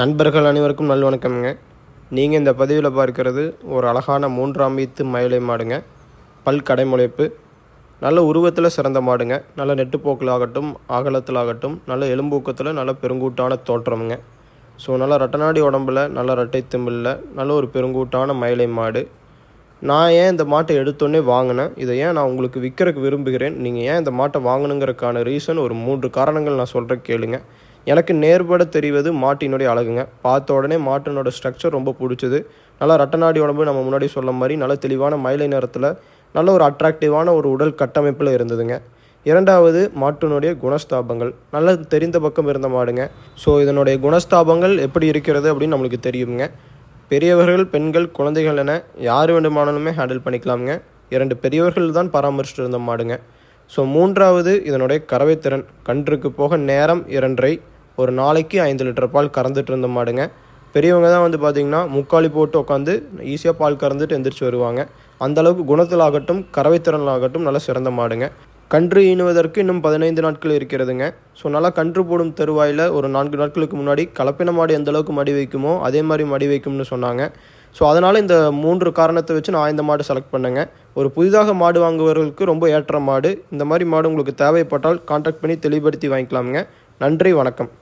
நண்பர்கள் அனைவருக்கும் நல்வணக்கம்ங்க. நீங்கள் இந்த பதிவில் பார்க்கிறது ஒரு அழகான 3 அம்பீத்து மயிலை மாடுங்க. பல் கடைமுளைப்பு, நல்ல உருவத்தில் சிறந்த மாடுங்க. நல்ல நெட்டுப்போக்கில் ஆகட்டும், அகலத்தில் ஆகட்டும், நல்ல எலும்பூக்கத்தில் நல்ல பெருங்கூட்டான தோற்றமுங்க. ஸோ நல்ல ரெட்டநாடி உடம்பில், நல்ல ரெட்டை திமிழில், நல்ல ஒரு பெருங்கூட்டான மயிலை மாடு. நான் ஏன் இந்த மாட்டை எடுத்தோடனே வாங்கினேன், இதை ஏன் நான் உங்களுக்கு விற்கிறதுக்கு விரும்புகிறேன், நீங்கள் ஏன் இந்த மாட்டை வாங்கணுங்கிறதுக்கான ரீசன் ஒரு 3 காரணங்கள் நான் சொல்கிறேன் கேளுங்க. எனக்கு நேர்பட தெரிவது மாட்டினுடைய அழகுங்க. பார்த்த உடனே மாட்டினோட ஸ்ட்ரக்சர் ரொம்ப பிடிச்சது. நல்லா ரெட்டநாடி உடம்பு, நம்ம முன்னாடி சொல்ல மாதிரி நல்ல தெளிவான மயிலை நிறத்தில் நல்ல ஒரு அட்ராக்டிவான ஒரு உடல் கட்டமைப்பில் இருந்ததுங்க. இரண்டாவது, மாட்டினுடைய குணஸ்தாபங்கள் நல்ல தெரிந்த பக்கம் இருந்த மாடுங்க. ஸோ இதனுடைய குணஸ்தாபங்கள் எப்படி இருக்கிறது அப்படின்னு நம்மளுக்கு தெரியுங்க. பெரியவர்கள், பெண்கள், குழந்தைகள் என யார் வேண்டுமானாலுமே ஹேண்டில் பண்ணிக்கலாமுங்க. 2 பெரியவர்கள் தான் பராமரிச்சுட்டு இருந்த மாடுங்க. ஸோ மூன்றாவது, இதனுடைய கறவைத்திறன். கன்றுக்கு போக நேரம் 2.5, ஒரு நாளைக்கு 5 லிட்டர் பால் கறந்துட்டு இருந்த மாடுங்க. பெரியவங்க தான் வந்து பார்த்திங்கன்னா முக்காலி போட்டு உட்காந்து ஈஸியாக பால் கறந்துட்டு எந்திரிச்சு வருவாங்க. அந்தளவுக்கு குணத்தில் ஆகட்டும், கறவைத்திறனில் ஆகட்டும் நல்ல சிறந்த மாடுங்க. கன்று ஈனுவதற்கு இன்னும் 15 நாட்கள் இருக்கிறதுங்க. ஸோ நல்லா கன்று போடும் தருவாயில் ஒரு 4 நாட்களுக்கு முன்னாடி கலப்பின மாடு எந்த அளவுக்கு மடி வைக்குமோ அதே மாதிரி மடி வைக்கும்னு சொன்னாங்க. ஸோ அதனால் இந்த 3 காரணத்தை வச்சு நான் இந்த மாடு செலக்ட் பண்ணேங்க. ஒரு புதிதாக மாடு வாங்குபவர்களுக்கு ரொம்ப ஏற்ற மாடு. இந்த மாதிரி மாடு உங்களுக்கு தேவைப்பட்டால் கான்டாக்ட் பண்ணி தெளிவுபடுத்தி வாங்கிக்கலாமுங்க. நன்றி, வணக்கம்.